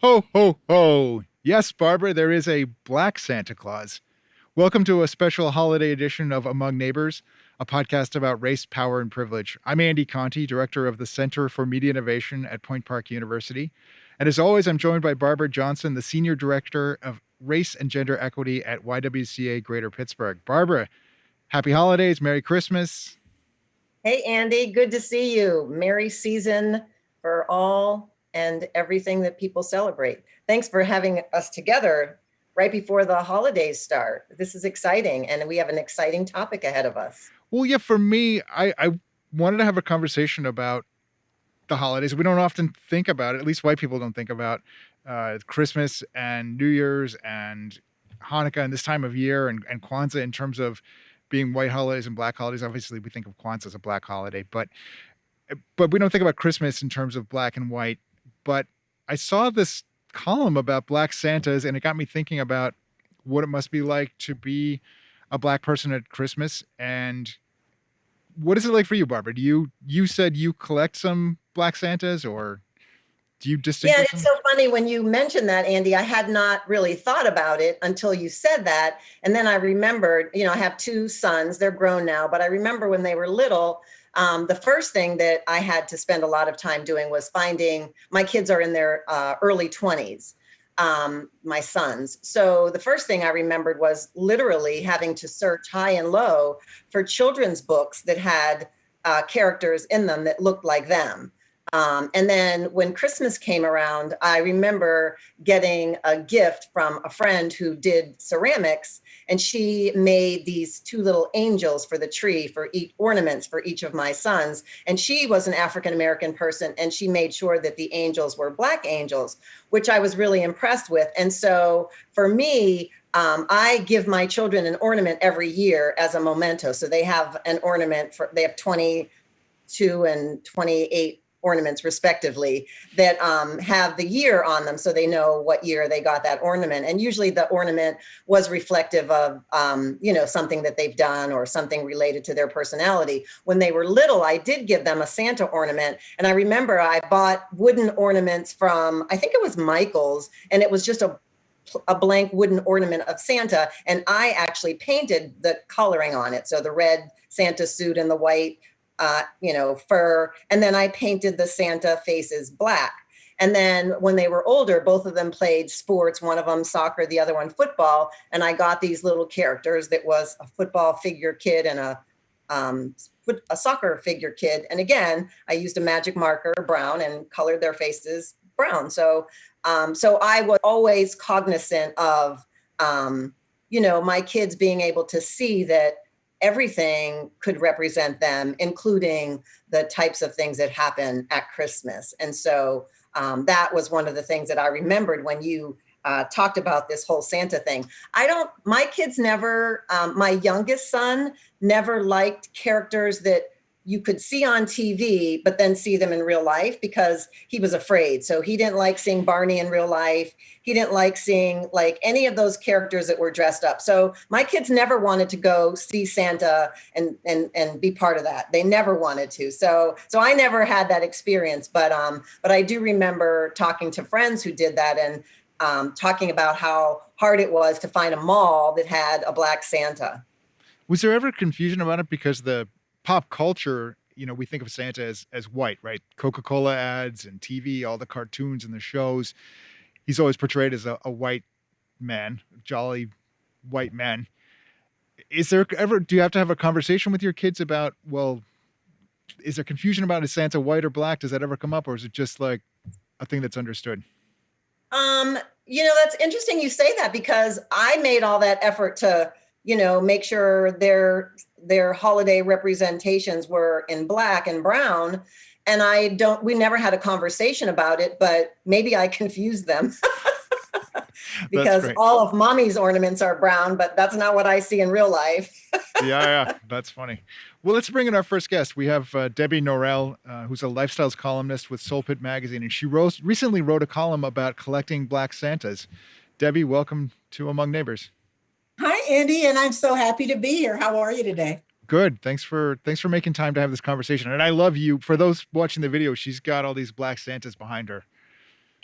Ho, ho, ho. Yes, Barbara, there is a black Santa Claus. Welcome to a special holiday edition of Among Neighbors, a podcast about race, power, and privilege. I'm Andy Conti, director of the Center for Media Innovation at Point Park University. And as always, I'm joined by Barbara Johnson, the senior director of race and gender equity at YWCA Greater Pittsburgh. Barbara, happy holidays, Merry Christmas. Hey, Andy, good to see you. Merry season for all and everything that people celebrate. Thanks for having us together right before the holidays start. This is exciting, and we have an exciting topic ahead of us. Well, yeah, for me, I wanted to have a conversation about the holidays. We don't often think about it, at least white people don't think about Christmas and New Year's and Hanukkah and this time of year and Kwanzaa in terms of being white holidays and black holidays. Obviously, we think of Kwanzaa as a black holiday, but we don't think about Christmas in terms of black and white. But I saw this column about black Santas, and it got me thinking about what it must be like to be a black person at Christmas. And what is it like for you, Barbara? You said you collect some black Santas, or do you distinguish them? It's so funny when you mentioned that, Andy. I had not really thought about it until you said that. And then I remembered, I have two sons. They're grown now, but I remember when they were little, the first thing that I had to spend a lot of time doing was finding, my kids are in their early 20s, my sons. So the first thing I remembered was literally having to search high and low for children's books that had characters in them that looked like them. And then when Christmas came around, I remember getting a gift from a friend who did ceramics, and she made these two little angels for the tree, for ornaments for each of my sons. And she was an African-American person, and she made sure that the angels were black angels, which I was really impressed with. And so for me, I give my children an ornament every year as a memento. So they have an ornament they have 22 and 28 ornaments respectively that have the year on them, so they know what year they got that ornament. And usually the ornament was reflective of something that they've done or something related to their personality. When they were little, I did give them a Santa ornament, and I remember I bought wooden ornaments from, I think it was Michael's, and it was just a blank wooden ornament of Santa, and I actually painted the coloring on it, so the red Santa suit and the white fur. And then I painted the Santa faces black. And then when they were older, both of them played sports, one of them soccer, the other one football. And I got these little characters that was a football figure kid and a soccer figure kid. And again, I used a magic marker, brown, and colored their faces brown. So I was always cognizant of, my kids being able to see that everything could represent them, including the types of things that happen at Christmas. And so that was one of the things that I remembered when you talked about this whole Santa thing. My kids never, my youngest son never liked characters that you could see on TV, but then see them in real life because he was afraid. So he didn't like seeing Barney in real life. He didn't like seeing like any of those characters that were dressed up. So my kids never wanted to go see Santa and be part of that. They never wanted to. So I never had that experience, but I do remember talking to friends who did that and talking about how hard it was to find a mall that had a black Santa. Was there ever confusion about it? Because the pop culture, we think of Santa as white, right? Coca-Cola ads and TV, all the cartoons and the shows. He's always portrayed as a white man, jolly white man. Do you have to have a conversation with your kids about, well, is there confusion about is Santa white or black? Does that ever come up? Or is it just like a thing that's understood? That's interesting you say that, because I made all that effort to, make sure their holiday representations were in black and brown. And we never had a conversation about it, but maybe I confused them because all of mommy's ornaments are brown, but that's not what I see in real life. Yeah. That's funny. Well, let's bring in our first guest. We have Debbie Norrell, who's a lifestyles columnist with Soul Pitt magazine. And she recently wrote a column about collecting black Santas. Debbie, welcome to Among Neighbors. Hi, Andy, and I'm so happy to be here. How are you today? Good. Thanks for making time to have this conversation. And I love you. For those watching the video, she's got all these black Santas behind her.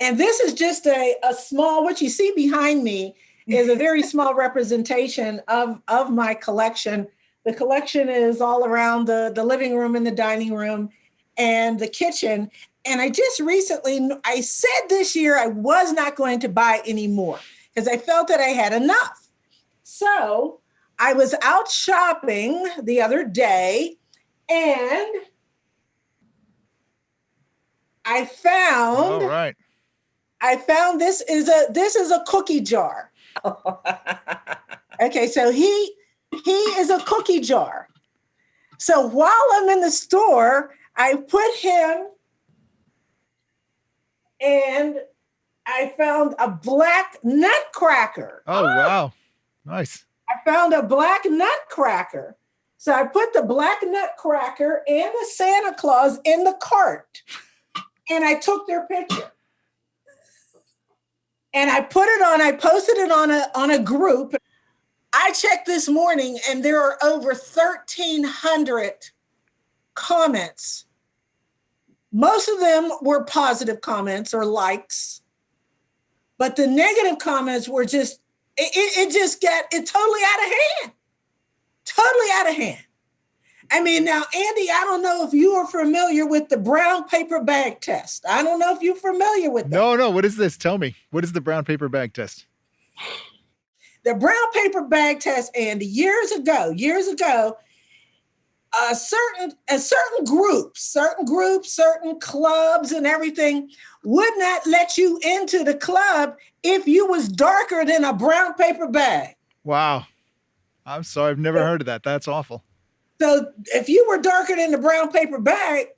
And this is just a small, what you see behind me is a very small representation of my collection. The collection is all around the living room and the dining room and the kitchen. And I just recently, I said this year I was not going to buy any more because I felt that I had enough. So I was out shopping the other day and I found, All right. this is a cookie jar. Okay, so he is a cookie jar. So while I'm in the store, I put him and I found a black nutcracker. Oh, wow. Nice. I found a black nutcracker. So I put the black nutcracker and the Santa Claus in the cart and I took their picture. And I posted it on a group. I checked this morning and there are over 1,300 comments. Most of them were positive comments or likes, but the negative comments were just, it totally out of hand. Totally out of hand. I mean, now, Andy, I don't know if you are familiar with the brown paper bag test. I don't know if you're familiar with that. No. What is this? Tell me. What is the brown paper bag test? The brown paper bag test, Andy, years ago, certain groups, certain clubs and everything would not let you into the club if you was darker than a brown paper bag. Wow. I'm sorry. I've never heard of that. That's awful. So if you were darker than the brown paper bag,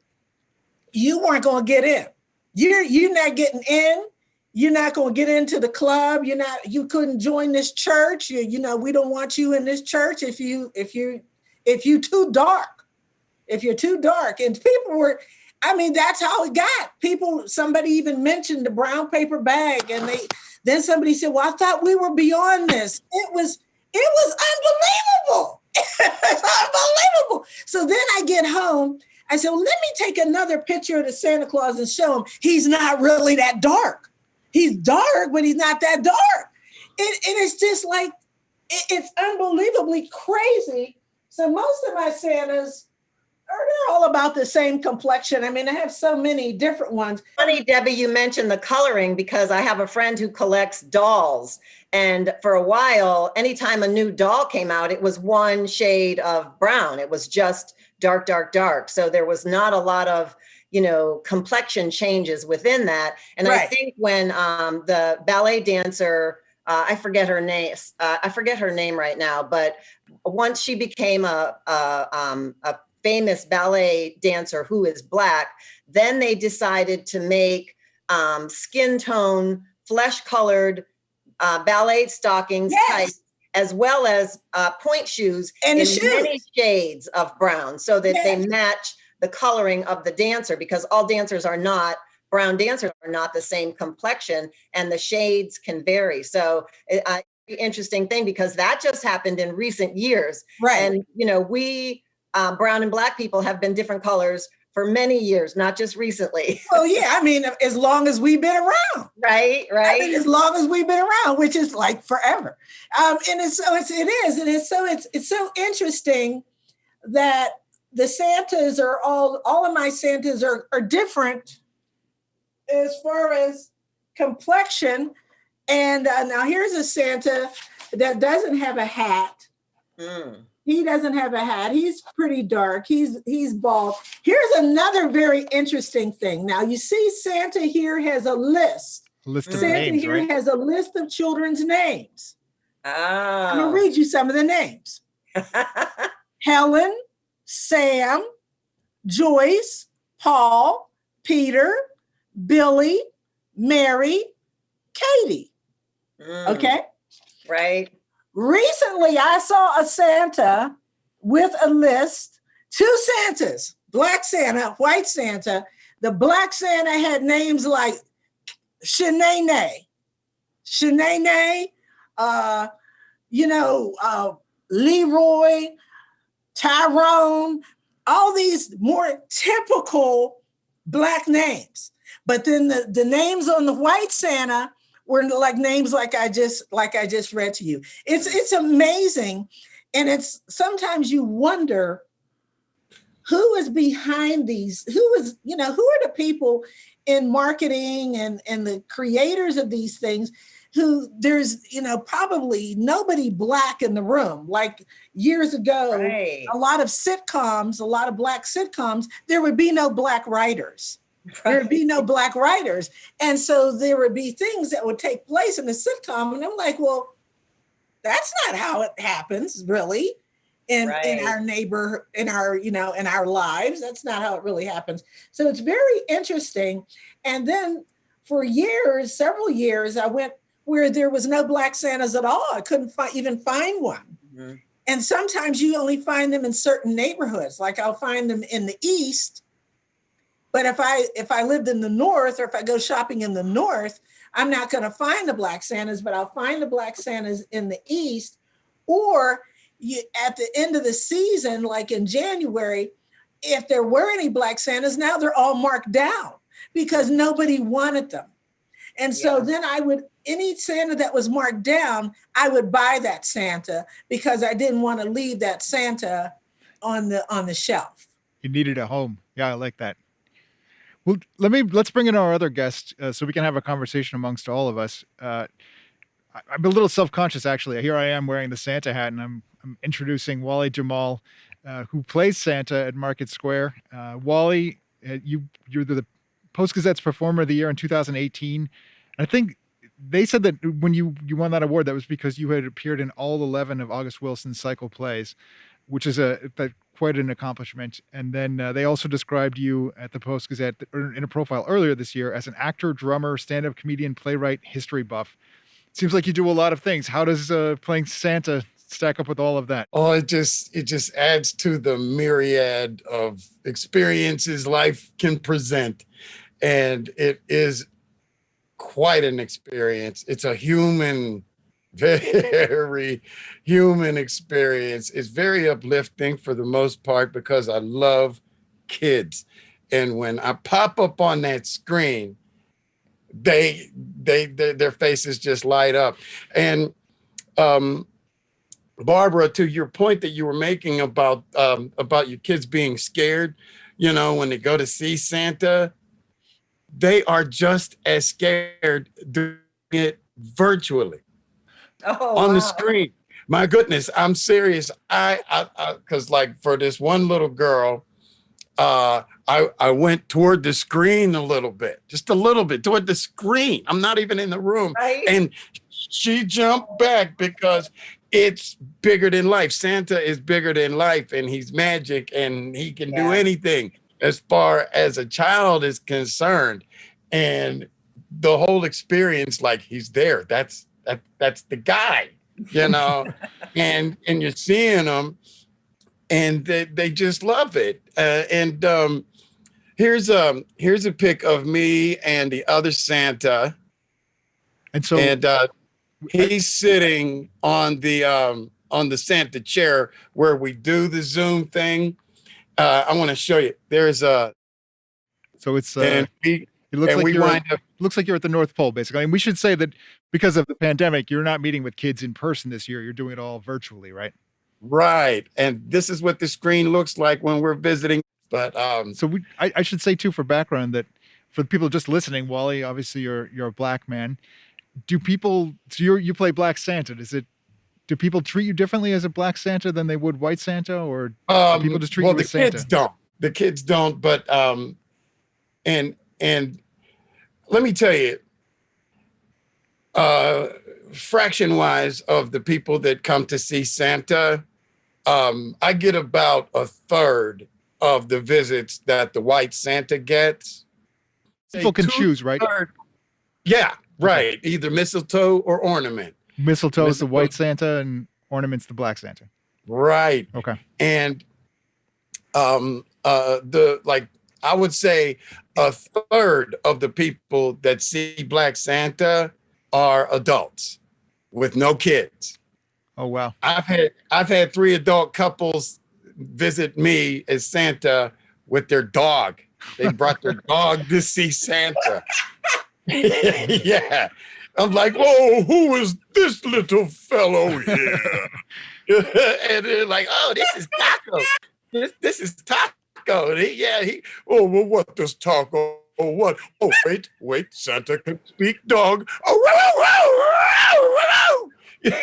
you weren't going to get in. You're not getting in. You're not going to get into the club. You couldn't join this church. We don't want you in this church if you're too dark. If you're too dark. And people were, that's how it got. Somebody even mentioned the brown paper bag and then somebody said, well, I thought we were beyond this. It was unbelievable. It's unbelievable. So then I get home. I said, well, let me take another picture of the Santa Claus and show him he's not really that dark. He's dark, but he's not that dark. And it's just like, it's unbelievably crazy. So most of my Santas they're all about the same complexion. I have so many different ones. Funny, Debbie, you mentioned the coloring because I have a friend who collects dolls. And for a while, anytime a new doll came out, it was one shade of brown. It was just dark, dark, dark. So there was not a lot of, complexion changes within that. And right. I think when the ballet dancer, I forget her name right now, but once she became a famous ballet dancer who is Black, then they decided to make skin tone, flesh colored ballet stockings type, as well as point shoes and in many shades of brown so that they match the coloring of the dancer, because all dancers are not, brown dancers are not the same complexion and the shades can vary. So interesting thing, because that just happened in recent years. Right. And, we brown and Black people have been different colors for many years, not just recently. Well, yeah, as long as we've been around. Right. As long as we've been around, which is like forever. And it's so interesting that the Santas are all of my Santas are different as far as complexion. And now here's a Santa that doesn't have a hat. Mm. He doesn't have a hat. He's pretty dark. He's bald. Here's another very interesting thing. Now you see Santa here has a list. Santa names, here right? has a list of children's names. Oh. I'm going to read you some of the names. Helen, Sam, Joyce, Paul, Peter, Billy, Mary, Katie. Okay? Right. Recently, I saw a Santa with a list, two Santas, Black Santa, White Santa. The Black Santa had names like Shanae, Leroy, Tyrone, all these more typical Black names. But then the names on the white Santa were like names like I just read to you. It's amazing. And it's sometimes you wonder who is behind these, who are the people in marketing and the creators of these things who there's, probably nobody Black in the room. Like years ago, Right. a lot of Black sitcoms, there would be no Black writers. There would be no Black writers. And so there would be things that would take place in the sitcom. And I'm like, well, that's not how it happens, really. In our neighbor, in our lives. That's not how it really happens. So it's very interesting. And then for several years, I went where there was no Black Santas at all. I couldn't even find one. Mm-hmm. And sometimes you only find them in certain neighborhoods. Like I'll find them in the East. But if I lived in the North, or if I go shopping in the North, I'm not going to find the Black Santas, but I'll find the Black Santas in the East. Or at the end of the season, like in January, if there were any Black Santas, now they're all marked down because nobody wanted them. And so then any Santa that was marked down, I would buy that Santa because I didn't want to leave that Santa on the shelf. You needed a home. Yeah, I like that. Well, let's bring in our other guest so we can have a conversation amongst all of us. I'm a little self-conscious, actually. Here I am wearing the Santa hat, and I'm introducing Wali Jamal, who plays Santa at Market Square. Wali, you're the Post-Gazette's Performer of the Year in 2018. I think they said that when you won that award, that was because you had appeared in all 11 of August Wilson's cycle plays, which is quite an accomplishment. And then they also described you at the Post-Gazette in a profile earlier this year as an actor, drummer, stand-up comedian, playwright, history buff. Seems like you do a lot of things. How does playing Santa stack up with all of that? Oh, it just adds to the myriad of experiences life can present. And it is quite an experience. It's a very human experience. It's very uplifting for the most part because I love kids. And when I pop up on that screen, their faces just light up. And Barbara, to your point that you were making about your kids being scared, when they go to see Santa, they are just as scared doing it virtually on the screen. My goodness, I'm serious. Because like for this one little girl, I went toward the screen a little bit, just a little bit toward the screen. I'm not even in the room. Right. And she jumped back because it's bigger than life. Santa is bigger than life, and he's magic, and he can do anything as far as a child is concerned. And the whole experience, like he's there. That's the guy, and you're seeing them, and they just love it. Here's a pic of me and the other Santa, and he's sitting on the Santa chair where we do the Zoom thing. I want to show you. There's a. So it's it looks like you're at the North Pole, basically. And we should say that because of the pandemic, you're not meeting with kids in person this year. You're doing it all virtually, right? Right. And this is what the screen looks like when we're visiting. But so I should say too, for background, that for the people just listening, Wali, obviously you're a Black man. You play Black Santa. Do people treat you differently as a Black Santa than they would white Santa, or do people just treat you as Santa? The kids don't. But and let me tell you, fraction wise of the people that come to see Santa, I get about a third of the visits that the white Santa gets. People can choose, right? Yeah, right. Either mistletoe or ornament. Mistletoe is the white Santa and ornament's the Black Santa. Right. Okay. And I would say a third of the people that see Black Santa are adults with no kids. Oh, wow. I've had 3 adult couples visit me as Santa with their dog. They brought their dog to see Santa. Yeah. I'm like, whoa, who is this little fellow here? And they're like, oh, this is Taco. This is Taco. And oh, well, what does Taco? Oh, what? Oh, wait, Santa can speak dog. Oh,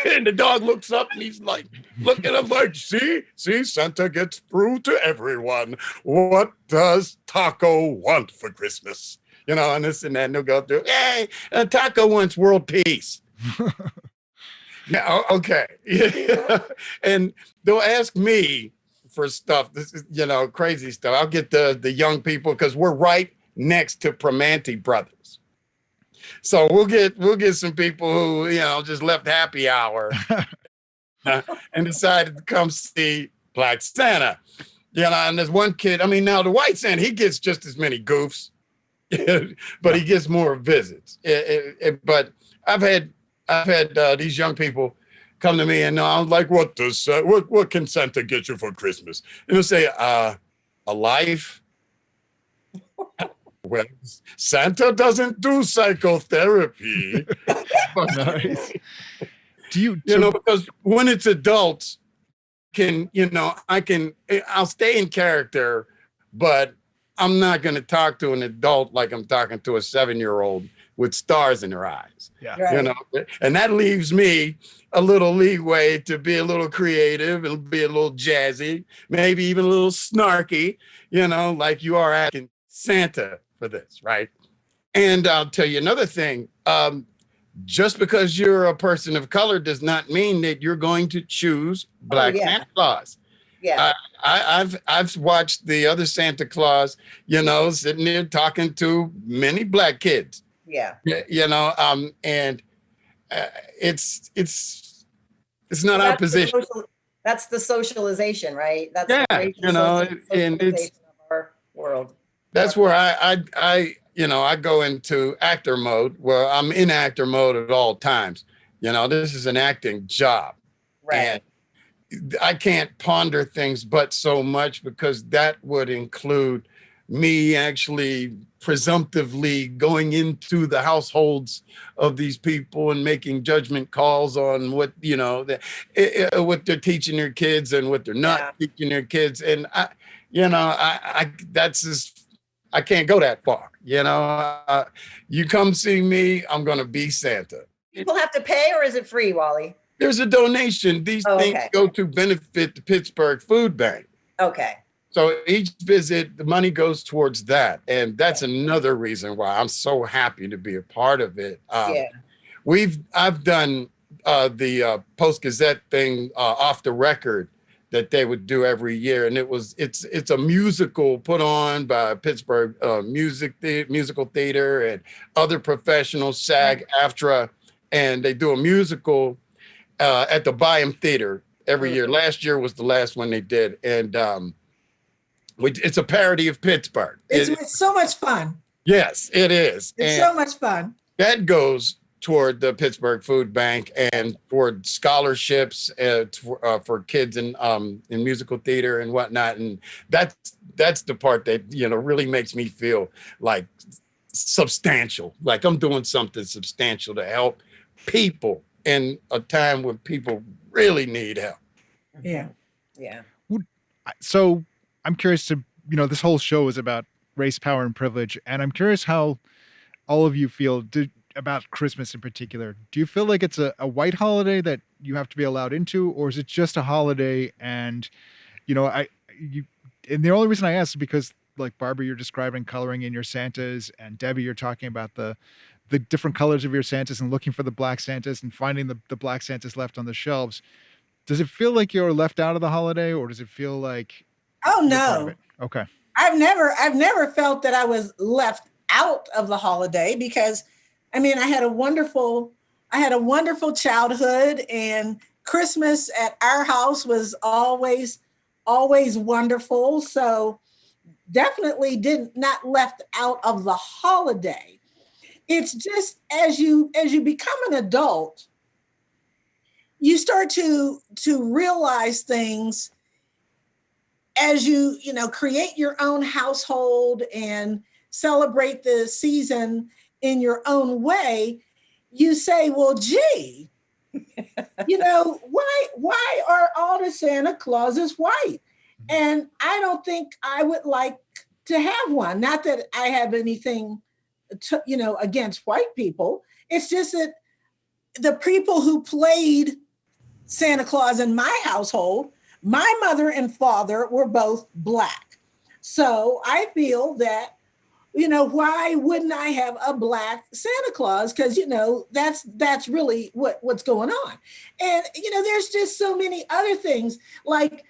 and the dog looks up and he's like, looking at him like, see, Santa gets through to everyone. What does Taco want for Christmas? You know, and this and that, and they'll go through, hey, Taco wants world peace. Yeah, okay. And they'll ask me for stuff. This is, crazy stuff. I'll get the young people because we're right next to Primanti Brothers. So we'll get some people who, just left happy hour and decided to come see Black Santa. And there's one kid, now the white Santa, he gets just as many goofs. But he gets more visits. But I've had these young people come to me and I'm like, what can Santa get you for Christmas? And they'll say, a life. Well, Santa doesn't do psychotherapy. Nice. Because when it's adults, I'll stay in character, but I'm not going to talk to an adult like I'm talking to a 7-year-old with stars in their eyes. Yeah. Right. And that leaves me a little leeway to be a little creative and be a little jazzy, maybe even a little snarky, like you are asking Santa for this, right? And I'll tell you another thing. Just because you're a person of color does not mean that you're going to choose Black Santa Claus. Yeah. I've watched the other Santa Claus, sitting there talking to many Black kids. Yeah. And it's not our position. That's the socialization, right? That's and it's of our world. That's where I go into actor mode, where I'm in actor mode at all times. This is an acting job. Right. And I can't ponder things but so much, because that would include me actually presumptively going into the households of these people and making judgment calls on what what they're teaching their kids and what they're not teaching their kids. And I can't go that far. You come see me, I'm going to be Santa. People have to pay, or is it free, Wali? There's a donation. These things go to benefit the Pittsburgh Food Bank. Okay. So each visit, the money goes towards that. And that's another reason why I'm so happy to be a part of it. I've done the Post-Gazette thing off the record that they would do every year. And it's a musical put on by Pittsburgh Musical Theater and other professionals, SAG-AFTRA, and they do a musical at the Byham Theater every year. Last year was the last one they did. And it's a parody of Pittsburgh. It's so much fun. Yes, it is. It's so much fun. That goes toward the Pittsburgh Food Bank and toward scholarships for kids in musical theater and whatnot. And that's the part that, really makes me feel like substantial, like I'm doing something substantial to help people in a time when people really need help. Yeah. Yeah. So I'm curious to, this whole show is about race, power, and privilege. And I'm curious how all of you feel about Christmas in particular. Do you feel like it's a white holiday that you have to be allowed into, or is it just a holiday? And, and the only reason I ask is because, like, Barbara, you're describing coloring in your Santas, and Debbie, you're talking about the different colors of your Santas and looking for the Black Santas and finding the Black Santas left on the shelves. Does it feel like you're left out of the holiday, or does it feel like? Oh, no. Okay. I've never felt that I was left out of the holiday, because I had a wonderful childhood, and Christmas at our house was always wonderful. So definitely did not left out of the holiday. It's just as you become an adult, you start to realize things as you know, create your own household and celebrate the season in your own way, you say, well, gee, you know, why are all the Santa Clauses white? And I don't think I would like to have one. Not that I have anything to, you know, against white people. It's just that the people who played Santa Claus in my household, my mother and father were both Black. So I feel that, you know, why wouldn't I have a Black Santa Claus? Because, you know, that's really what's going on. And, you know, there's just so many other things. Like,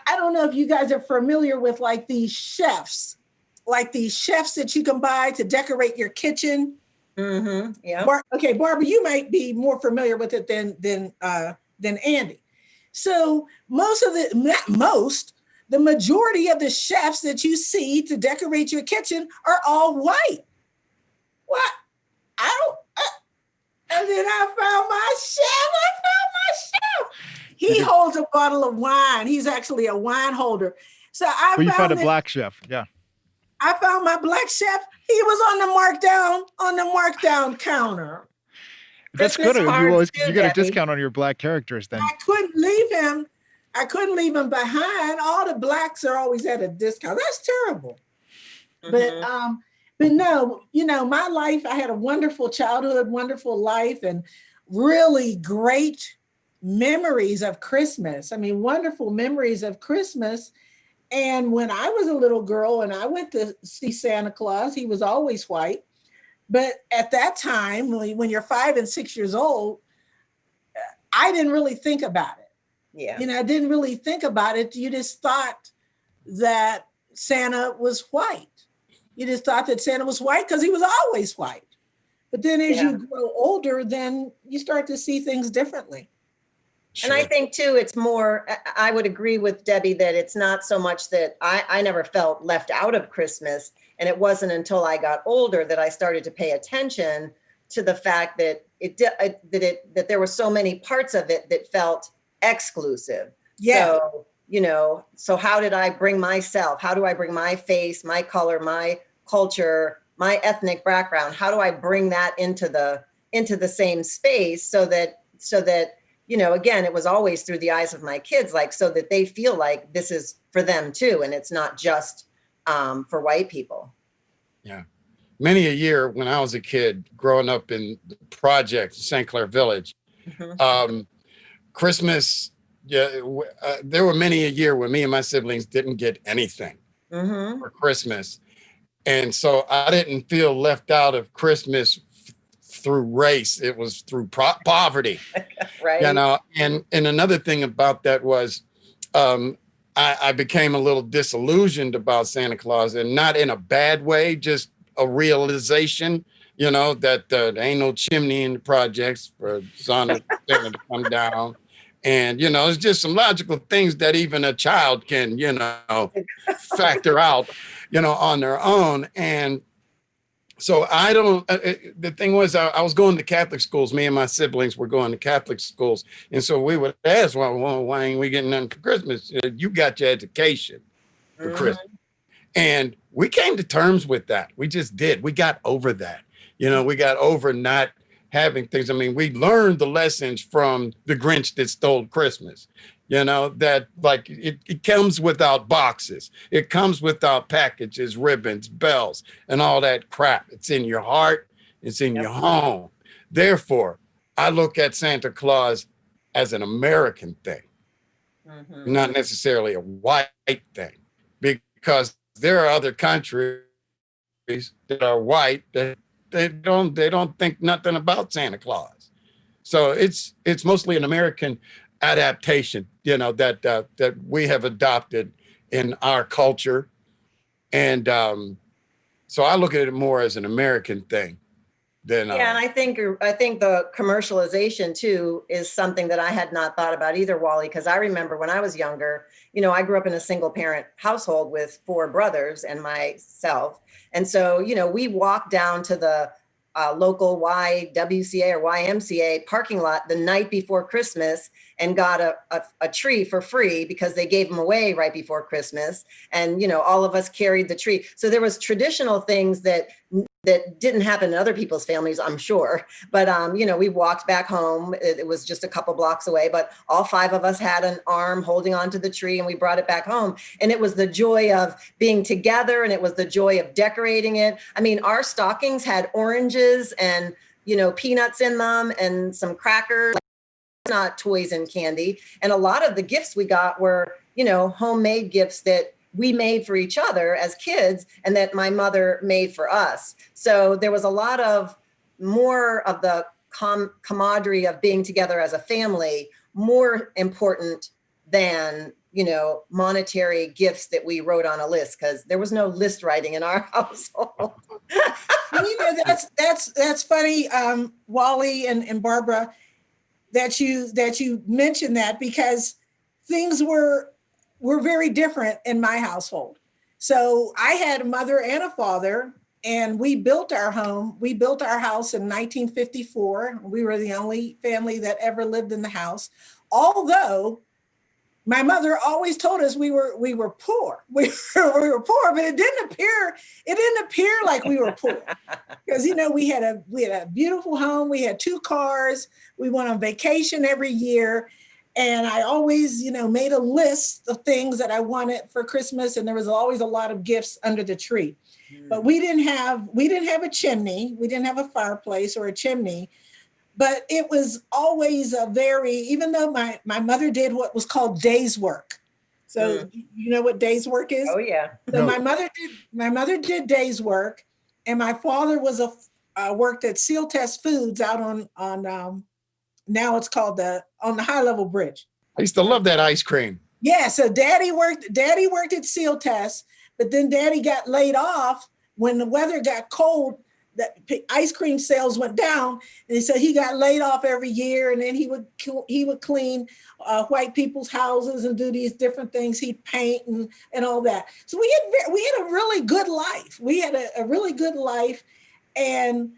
I don't know if you guys are familiar with like these chefs that you can buy to decorate your kitchen. Mm-hmm. Yeah. Okay, Barbara, you might be more familiar with it than Andy. So the majority of the chefs that you see to decorate your kitchen are all white. What? And then I found my chef. He holds a bottle of wine. He's actually a wine holder. So you found a Black chef. Yeah. I found my Black chef. He was on the markdown counter. That's good. You get a discount on your Black characters then. I couldn't leave him behind. All the Blacks are always at a discount. That's terrible. Mm-hmm. But no, you know, my life, I had a wonderful childhood, wonderful life, and really great memories of Christmas. I mean, wonderful memories of Christmas. And when I was a little girl and I went to see Santa Claus, he was always white. But at that time, when you're 5 and 6 years old, I didn't really think about it. Yeah. You know, I didn't really think about it. You just thought that Santa was white. You just thought that Santa was white because he was always white. But then as you grow older, then you start to see things differently. And I think too, it's more, I would agree with Debbie that it's not so much that I never felt left out of Christmas. And it wasn't until I got older that I started to pay attention to the fact that that there were so many parts of it that felt exclusive. Yeah. So, you know, so how did I bring myself? How do I bring my face, my color, my culture, my ethnic background? How do I bring that into the same space so that, you know, again, it was always through the eyes of my kids, like, so that they feel like this is for them too. And it's not just for white people. Yeah. Many a year when I was a kid growing up in the project, St. Clair Village, Christmas, there were many a year when me and my siblings didn't get anything for Christmas. And so I didn't feel left out of Christmas through race. It was through poverty. Right. You know, and another thing about that was I became a little disillusioned about Santa Claus, and not in a bad way, just a realization, you know, that there ain't no chimney in the projects for Santa to come down. And, you know, it's just some logical things that even a child can, you know, factor out, you know, on their own. And so I don't, the thing was, I was going to Catholic schools. Me and my siblings were going to Catholic schools. And so we would ask, well, why ain't we getting nothing for Christmas? You got your education for Christmas. And we came to terms with that. We just did. We got over that. You know, we got over not having things. I mean, we learned the lessons from The Grinch That Stole Christmas. You know, that like it comes without boxes. It comes without packages, ribbons, bells, and all that crap. It's in your heart. It's in your home. Therefore, I look at Santa Claus as an American thing, not necessarily a white thing, because there are other countries that are white that they don't think nothing about Santa Claus. So it's mostly an American adaptation, you know, that we have adopted in our culture. And so I look at it more as an American thing than and I think the commercialization too is something that I had not thought about either, Wally, because I remember when I was younger, you know, I grew up in a single parent household with 4 brothers and myself. And so, you know, we walked down to the local YWCA or YMCA parking lot the night before Christmas and got a tree for free because they gave them away right before Christmas. And, you know, all of us carried the tree. So there was traditional things that didn't happen in other people's families, I'm sure. But, you know, we walked back home. It was just a couple blocks away, but all 5 of us had an arm holding onto the tree and we brought it back home. And it was the joy of being together and it was the joy of decorating it. I mean, our stockings had oranges and, you know, peanuts in them and some crackers, not toys and candy. And a lot of the gifts we got were, you know, homemade gifts that we made for each other as kids and that my mother made for us. So there was a lot of more of the camaraderie of being together as a family, more important than, you know, monetary gifts that we wrote on a list, because there was no list writing in our household. You know, that's funny, Wally and Barbara, that you mentioned that, because things were very different in my household. So I had a mother and a father, and we built our home. We built our house in 1954. We were the only family that ever lived in the house. Although my mother always told us we were poor. We were poor, but it didn't appear like we were poor. Because, you know, we had a beautiful home. We had 2 cars. We went on vacation every year. And I always, you know, made a list of things that I wanted for Christmas. And there was always a lot of gifts under the tree. But we didn't have a chimney. We didn't have a fireplace or a chimney. But it was always even though my mother did what was called day's work. So you know what day's work is? Oh, yeah. So my mother did day's work. And my father worked at Seal Test Foods out on now it's called on the High Level Bridge. I used to love that ice cream. Yeah, so Daddy worked at Seal Test, but then Daddy got laid off when the weather got cold. The ice cream sales went down, and so he got laid off every year. And then he would clean white people's houses and do these different things. He'd paint and all that. So we had a really good life. We had a really good life, and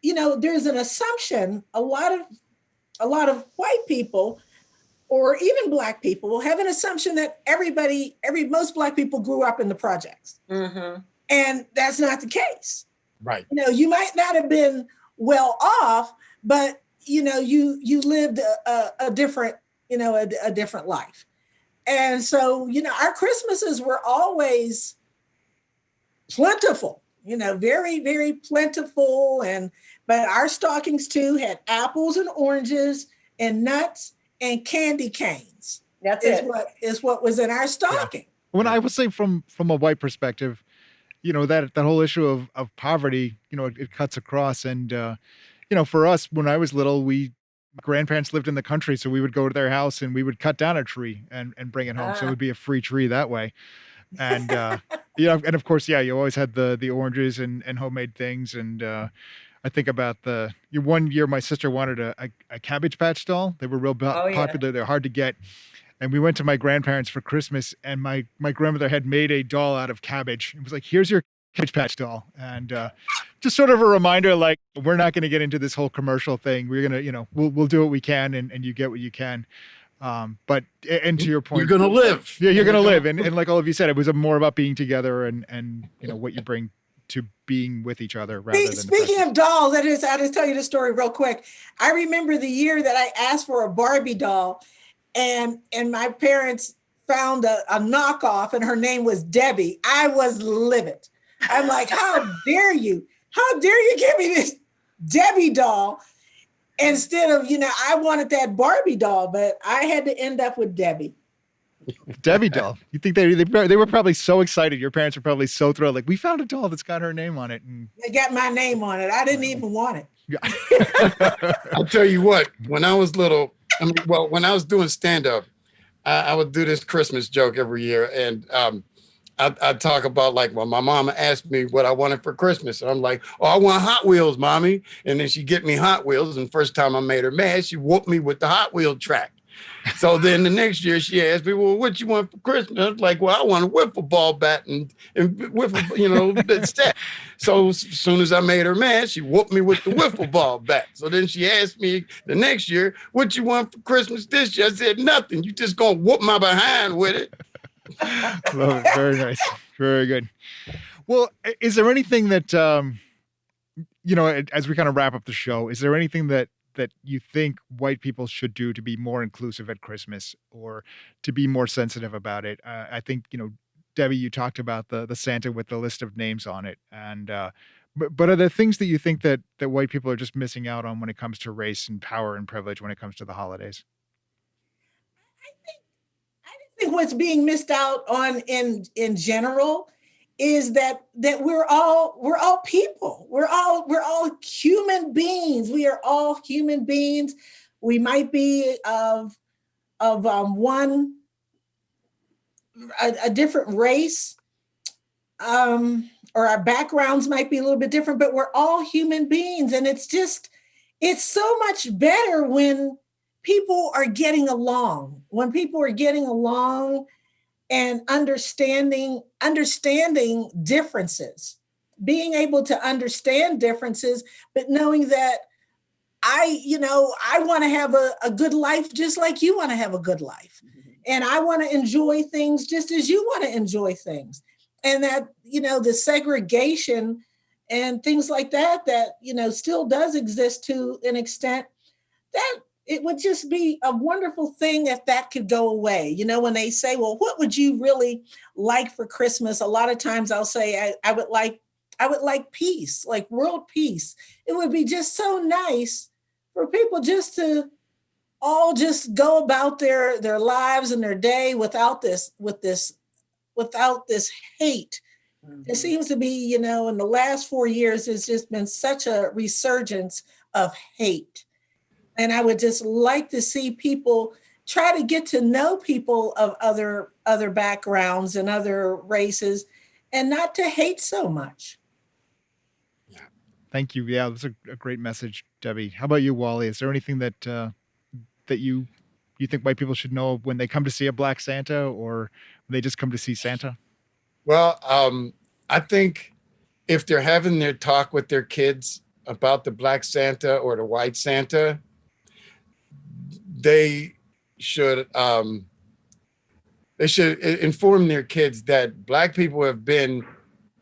you know, there's an assumption, a lot of white people or even Black people have an assumption that most Black people grew up in the projects. Mm-hmm. And that's not the case. Right. You know, you might not have been well off, but, you know, you lived a different life. And so, you know, our Christmases were always plentiful, you know, very, very plentiful. But our stockings too had apples and oranges and nuts and candy canes. That's what was in our stocking. Yeah. When I would say from a white perspective, you know, that whole issue of poverty, you know, it cuts across. And, you know, for us, when I was little, my grandparents lived in the country. So we would go to their house and we would cut down a tree and bring it home. So it would be a free tree that way. And, you know, and of course, yeah, you always had the oranges and homemade things. And I think about one year my sister wanted a Cabbage Patch doll. They were real popular. They're hard to get. And we went to my grandparents for Christmas, and my grandmother had made a doll out of cabbage. It was like, here's your Cabbage Patch doll. And just sort of a reminder, like, we're not going to get into this whole commercial thing. We're going to, you know, we'll do what we can, and you get what you can. But to your point, you're going to live. Yeah, you're going to live. And like all of you said, it was more about being together and you know, what you bring to being with each other. Speaking of dolls, I'll just tell you the story real quick. I remember the year that I asked for a Barbie doll, and my parents found a knockoff, and her name was Debbie. I was livid. I'm like, how dare you? How dare you give me this Debbie doll instead of, you know, I wanted that Barbie doll, but I had to end up with Debbie. Debbie doll. You think they were probably so excited. Your parents were probably so thrilled. Like, we found a doll that's got her name on it. And they got my name on it. I didn't even want it. Yeah. I'll tell you what, when I was little, when I was doing stand-up, I would do this Christmas joke every year. And I'd talk about, like, well, my mama asked me what I wanted for Christmas. And I'm like, oh, I want Hot Wheels, mommy. And then she'd get me Hot Wheels. And first time I made her mad, she whooped me with the Hot Wheel track. So then the next year she asked me, well, what you want for Christmas? I was like, well, I want a wiffle ball bat and wiffle, that's that. So as soon as I made her mad, she whooped me with the wiffle ball bat. So then she asked me the next year, what you want for Christmas this year? I said, nothing. You just gonna whoop my behind with it. Love it. Very nice. Very good. Well, is there anything that, as we kind of wrap up the show, is there anything that you think white people should do to be more inclusive at Christmas or to be more sensitive about it? I think, Debbie, you talked about the Santa with the list of names on it. And, but are there things that you think that white people are just missing out on when it comes to race and power and privilege when it comes to the holidays? I think what's being missed out on in general is that we're all people. We're all human beings. We are all human beings. We might be of a different race, or our backgrounds might be a little bit different, but we're all human beings. And it's so much better when people are getting along, and understanding differences, being able to understand differences, but knowing that I want to have a good life just like you want to have a good life. Mm-hmm. And I want to enjoy things just as you want to enjoy things. And that, the segregation and things like that, still does exist to an extent, that it would just be a wonderful thing if that could go away. When they say, well, what would you really like for Christmas? A lot of times I'll say, I would like peace, like world peace. It would be just so nice for people just to all just go about their lives and their day without this hate. Mm-hmm. It seems to be, in the last 4 years, there's just been such a resurgence of hate. And I would just like to see people try to get to know people of other backgrounds and other races, and not to hate so much. Yeah. Thank you. Yeah, that's a great message, Debbie. How about you, Wali? Is there anything that you think white people should know when they come to see a Black Santa, or when they just come to see Santa? Well, I think if they're having their talk with their kids about the Black Santa or the White Santa, they should inform their kids that Black people have been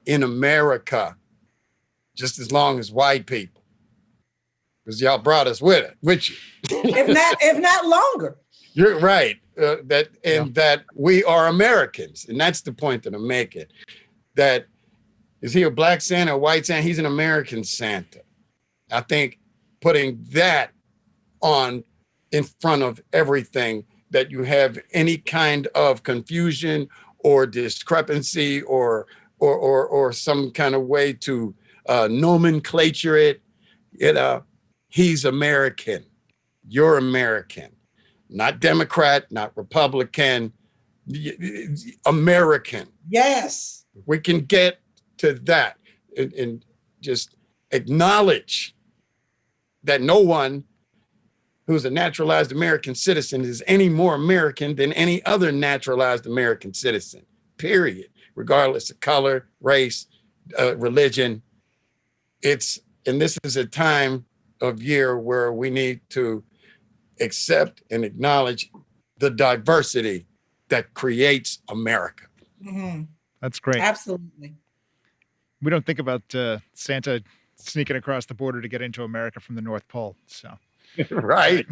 in America just as long as white people, because y'all brought us with you. if not longer. You're right. That we are Americans, and that's the point that I'm making. That is he a Black Santa or White Santa? He's an American Santa. I think putting that on in front of everything, that you have any kind of confusion or discrepancy or some kind of way to nomenclature it. He's American. You're American, not Democrat, not Republican, American. Yes. We can get to that and just acknowledge that no one who's a naturalized American citizen is any more American than any other naturalized American citizen, period, regardless of color, race, religion. And this is a time of year where we need to accept and acknowledge the diversity that creates America. Mm-hmm. That's great. Absolutely. We don't think about Santa sneaking across the border to get into America from the North Pole, so... Right.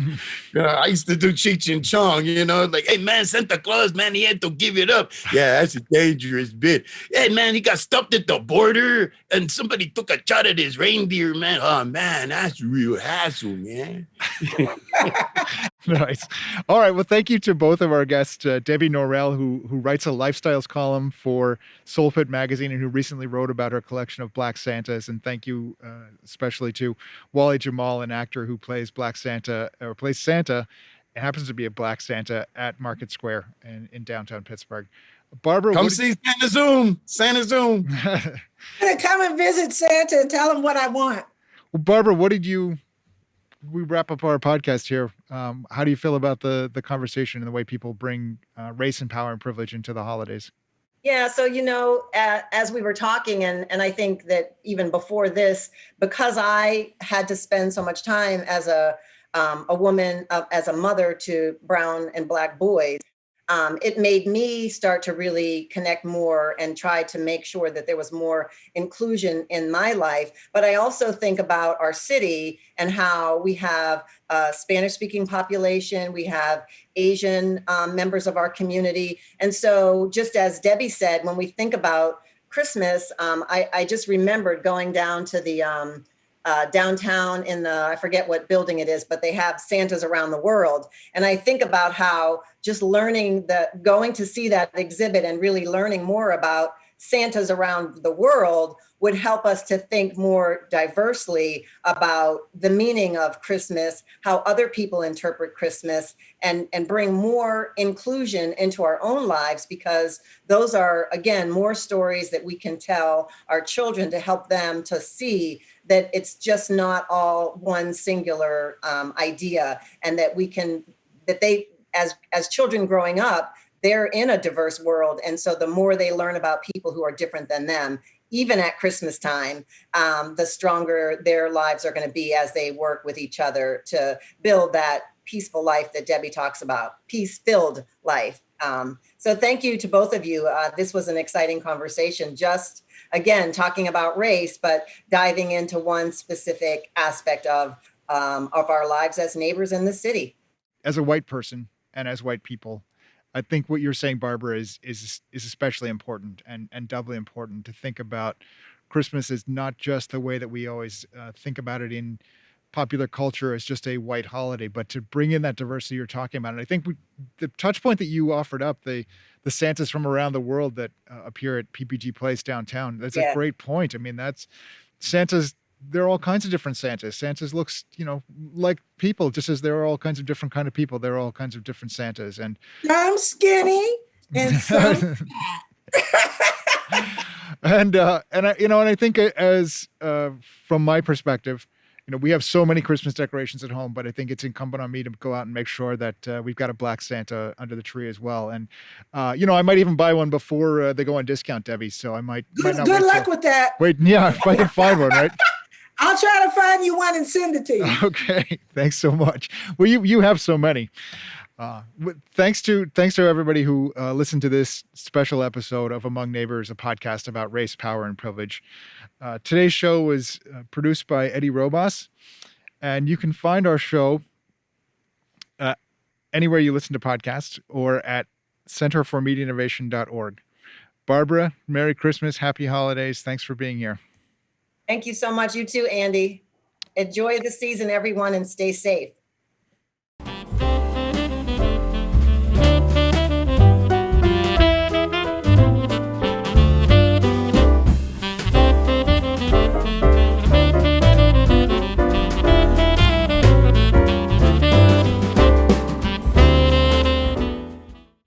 I used to do Cheech and Chong, like, hey, man, Santa Claus, man, he had to give it up. Yeah, that's a dangerous bit. Hey, man, he got stopped at the border and somebody took a shot at his reindeer, man. Oh, man, that's a real hassle, man. Nice. All right. Well, thank you to both of our guests, Debbie Norrell, who writes a lifestyles column for Soul Pitt magazine and who recently wrote about her collection of Black Santas. And thank you especially to Wali Jamal, an actor who plays Black Santa, or plays Santa, and happens to be a Black Santa at Market Square in downtown Pittsburgh. Barbara, come see Santa Zoom. Santa Zoom. I'm gonna come and visit Santa and tell him what I want. Well, Barbara, we wrap up our podcast here. How do you feel about the conversation and the way people bring race and power and privilege into the holidays? Yeah, so as we were talking, and I think that even before this, because I had to spend so much time as a woman, as a mother to brown and Black boys, it made me start to really connect more and try to make sure that there was more inclusion in my life. But I also think about our city and how we have a Spanish-speaking population, we have Asian members of our community. And so just as Debbie said, when we think about Christmas, I just remembered going down to the downtown in I forget what building it is, but they have Santas around the world. And I think about how just going to see that exhibit and really learning more about Santas around the world would help us to think more diversely about the meaning of Christmas, how other people interpret Christmas, and bring more inclusion into our own lives, because those are, again, more stories that we can tell our children to help them to see that it's just not all one singular idea, and that they, as children growing up, they're in a diverse world. And so the more they learn about people who are different than them, even at Christmas time, the stronger their lives are going to be as they work with each other to build that peaceful life that Debbie talks about, peace-filled life. So thank you to both of you. This was an exciting conversation, just again, talking about race, but diving into one specific aspect of our lives as neighbors in the city. As a white person and as white people, I think what you're saying, Barbara, is especially important and doubly important to think about. Christmas is not just the way that we always think about it in popular culture as just a white holiday, but to bring in that diversity you're talking about. And I think the touch point that you offered up, the Santas from around the world that appear at PPG Place downtown, that's a great point. I mean, that's Santas. There are all kinds of different Santas. Santas looks, like people, just as there are all kinds of different kind of people. There are all kinds of different Santas. And some skinny and some fat. and I think as from my perspective, we have so many Christmas decorations at home, but I think it's incumbent on me to go out and make sure that we've got a Black Santa under the tree as well. And, I might even buy one before they go on discount, Debbie. So I might not good luck with that. Wait, yeah, if I can find one, right? I'll try to find you one and send it to you. Okay, thanks so much. Well, you have so many. Thanks to everybody who listened to this special episode of Among Neighbors, a podcast about race, power, and privilege. Today's show was produced by Eddie Robas, and you can find our show anywhere you listen to podcasts or at centerformediainnovation.org. Barbara, Merry Christmas, Happy Holidays. Thanks for being here. Thank you so much. You too, Andy. Enjoy the season, everyone, and stay safe.